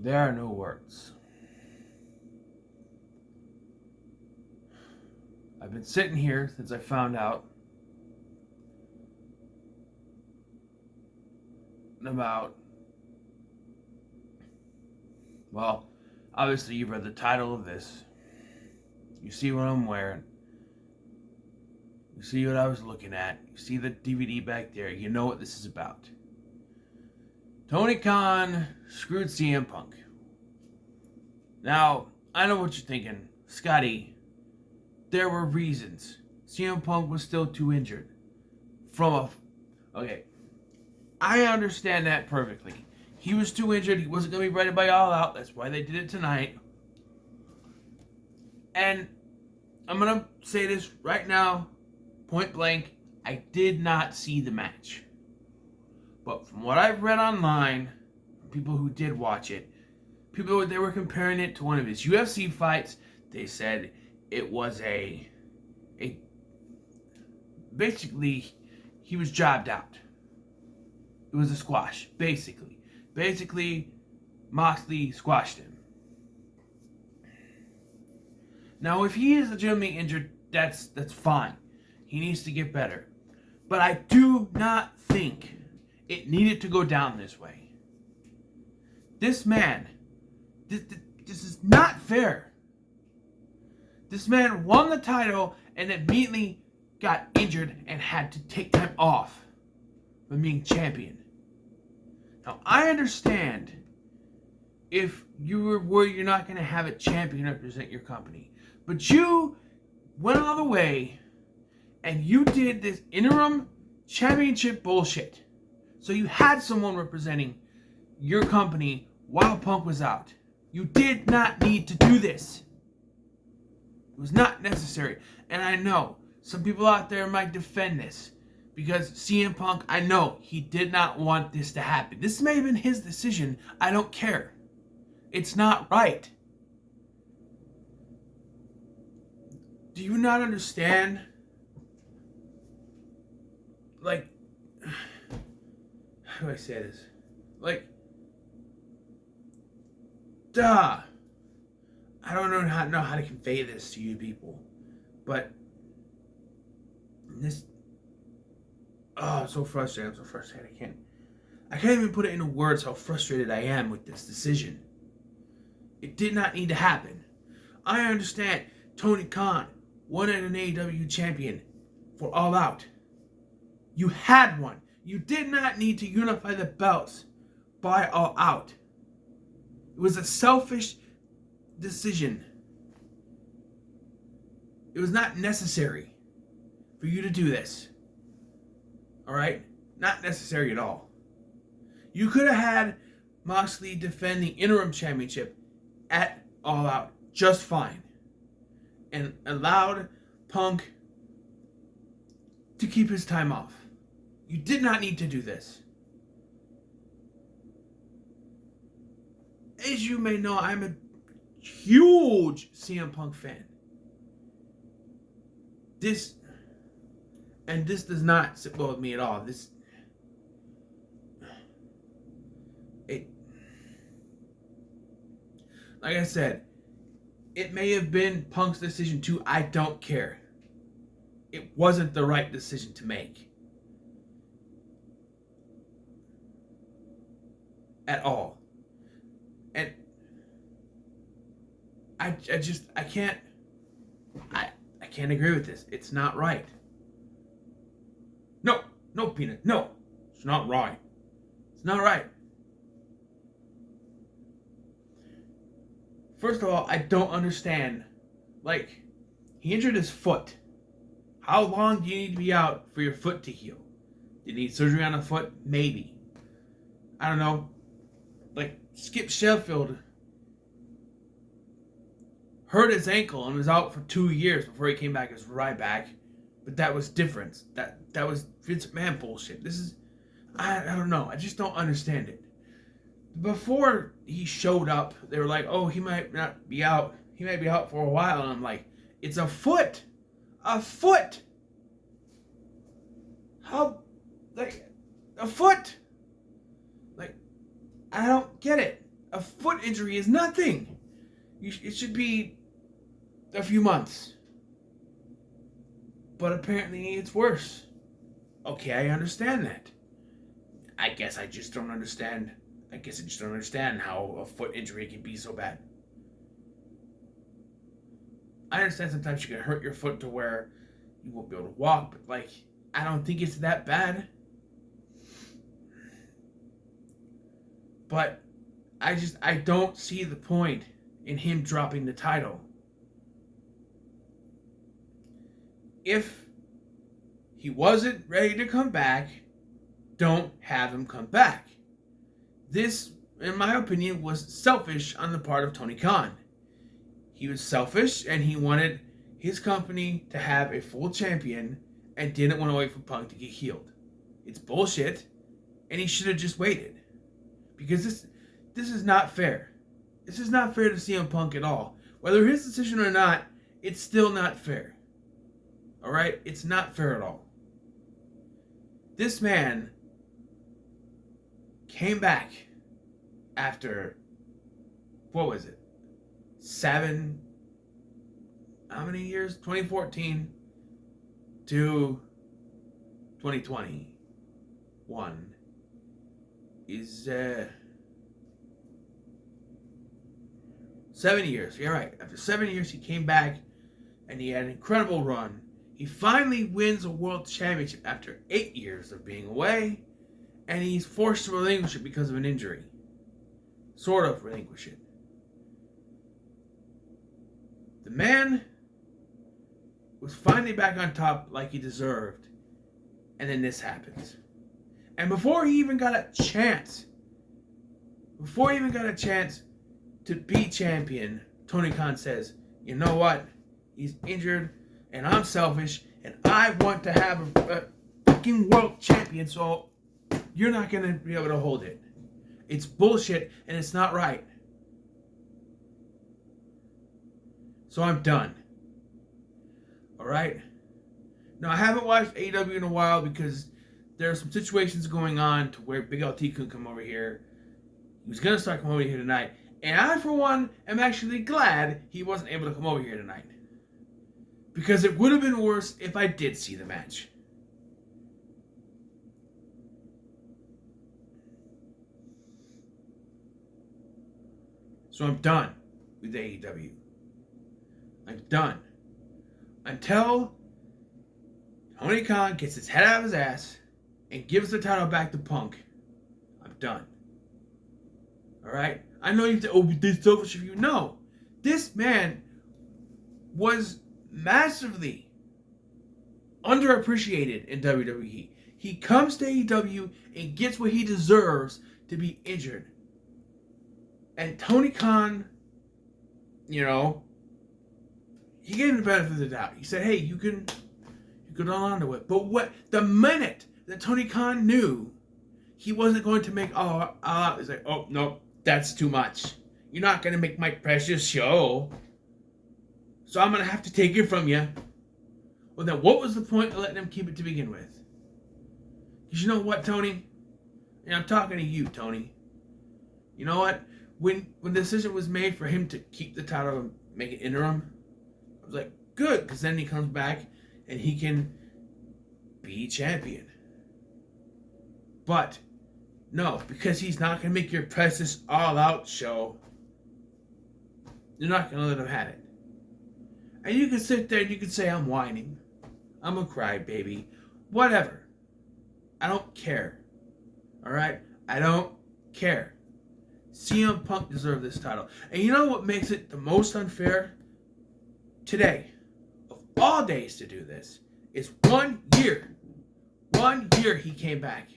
There are no words. I've been sitting here since I found out about, well, obviously you've read the title of this. You see what I'm wearing. You see what I was looking at. You see the DVD back there. You know what this is about. Tony Khan screwed CM Punk. Now, I know what you're thinking. Scotty, there were reasons. CM Punk was still too injured. Okay, I understand that perfectly. He was too injured. He wasn't going to be ready by All Out. That's why they did it tonight. And I'm going to say this right now, point blank. I did not see the match. But from what I've read online, people who did watch it, they were comparing it to one of his UFC fights. They said it was basically, he was jobbed out. It was a squash, basically. Basically, Moxley squashed him. Now, if he is legitimately injured, that's fine. He needs to get better. But I do not think it needed to go down this way. This man, this is not fair. This man won the title and immediately got injured and had to take time off from being champion. Now, I understand if you were worried you're not going to have a champion represent your company. But you went all the way and you did this interim championship bullshit. So you had someone representing your company while Punk was out. You did not need to do this. It was not necessary. And I know some people out there might defend this because CM Punk, I know he did not want this to happen. This may have been his decision. I don't care. It's not right. Do you not understand? Like, how do I say this? Like, duh. I don't know how to convey this to you people. But this, I'm so frustrated. I can't even put it into words how frustrated I am with this decision. It did not need to happen. I understand Tony Khan wanted an AEW champion for All Out. You had one. You did not need to unify the belts by All Out. It was a selfish decision. It was not necessary for you to do this. Alright? Not necessary at all. You could have had Moxley defend the interim championship at All Out just fine. And allowed Punk to keep his time off. You did not need to do this. As you may know, I'm a huge CM Punk fan. This does not sit well with me at all. Like I said, it may have been Punk's decision too. I don't care. It wasn't the right decision to make. At all. And I can't agree with this. It's not right. No, Peanut. No. It's not right. It's not right. First of all, I don't understand. Like, he injured his foot. How long do you need to be out for your foot to heal? Do you need surgery on the foot? Maybe. I don't know. Like, Skip Sheffield hurt his ankle and was out for 2 years before he came back as Ryback. But that was different. That was Vince McMahon bullshit. This is, I don't know. I just don't understand it. Before he showed up, they were like, oh, he might not be out. He might be out for a while. And I'm like, it's a foot. A foot. How, like, a foot. Like, I don't get it. A foot injury is nothing. It should be a few months. But apparently it's worse. Okay, I understand that. I guess I just don't understand. I just don't understand how a foot injury can be so bad. I understand sometimes you can hurt your foot to where you won't be able to walk, but like, I don't think it's that bad. But I don't see the point in him dropping the title. If he wasn't ready to come back, don't have him come back. This, in my opinion, was selfish on the part of Tony Khan. He was selfish and he wanted his company to have a full champion and didn't want to wait for Punk to get healed. It's bullshit, and he should have just waited. Because this is not fair. This is not fair to CM Punk at all. Whether his decision or not, it's still not fair. Alright? It's not fair at all. This man came back after, what was it? How many years? 2014 to 2021 is 7 years. You're right. After 7 years, he came back and he had an incredible run. He finally wins a world championship after 8 years of being away, and he's forced to relinquish it because of an injury. Sort of relinquish it. The man was finally back on top like he deserved, and then this happens. And before he even got a chance to be champion, Tony Khan says, you know what? He's injured, and I'm selfish, and I want to have a fucking world champion, so you're not going to be able to hold it. It's bullshit, and it's not right. So I'm done. Alright? Now, I haven't watched AEW in a while because there are some situations going on to where Big LT couldn't come over here. He was going to start coming over here tonight. And I, for one, am actually glad he wasn't able to come over here tonight. Because it would have been worse if I did see the match. So I'm done with AEW. I'm done. Until Tony Khan gets his head out of his ass and gives the title back to Punk, I'm done. Alright? I know you have to, oh, this selfish of you. No. This man was massively underappreciated in WWE. He comes to AEW and gets what he deserves to be injured. And Tony Khan, you know, he gave him the benefit of the doubt. He said, hey, you can hold on to it. But what the minute that Tony Khan knew he wasn't going to make all out, he's like, oh, no, that's too much. You're not going to make my precious show. So I'm going to have to take it from you. Well, then what was the point of letting him keep it to begin with? Because you know what, Tony? And I'm talking to you, Tony. You know what? When the decision was made for him to keep the title and make it interim, I was like, good, because then he comes back and he can be champion. But no, because he's not going to make your precious all-out show, you're not going to let him have it. And you can sit there and you can say, I'm whining. I'm a crybaby. Whatever. I don't care. Alright? I don't care. CM Punk deserved this title. And you know what makes it the most unfair? Today, of all days to do this, is 1 year. 1 year he came back.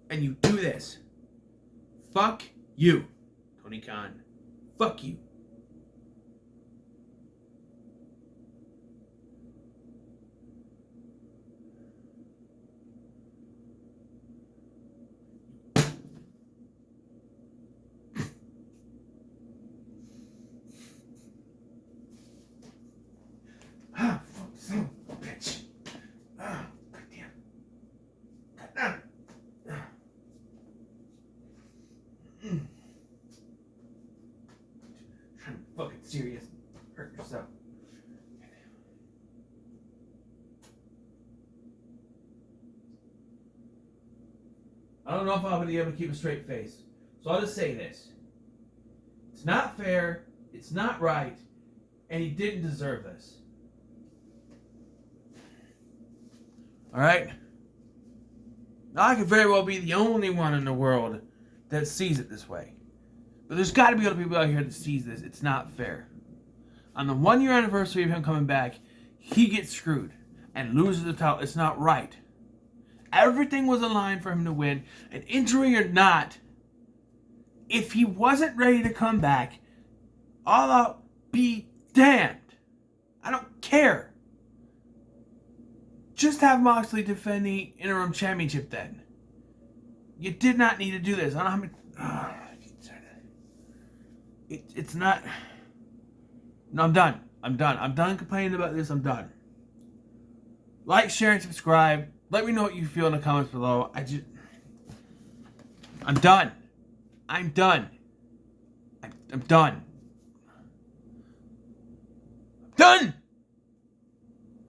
And you do this. Fuck you, Tony Khan. Fuck you. Ah, fuck, son of a bitch. Ah, goddamn. Ah. serious. Hurt yourself. I don't know if I'll be able to keep a straight face. So I'll just say this. It's not fair, it's not right, and he didn't deserve this. Alright? Now I could very well be the only one in the world that sees it this way. But there's got to be other people out here that sees this. It's not fair. On the 1 year anniversary of him coming back, he gets screwed and loses the title. It's not right. Everything was aligned for him to win. An injury or not, if he wasn't ready to come back, all out, be damned. I don't care. Just have Moxley defend the interim championship then. You did not need to do this. I don't know how many... It's not... No, I'm done. I'm done complaining about this. I'm done. Like, share, and subscribe. Let me know what you feel in the comments below. I'm done. I'm done. I'm done. I'm done!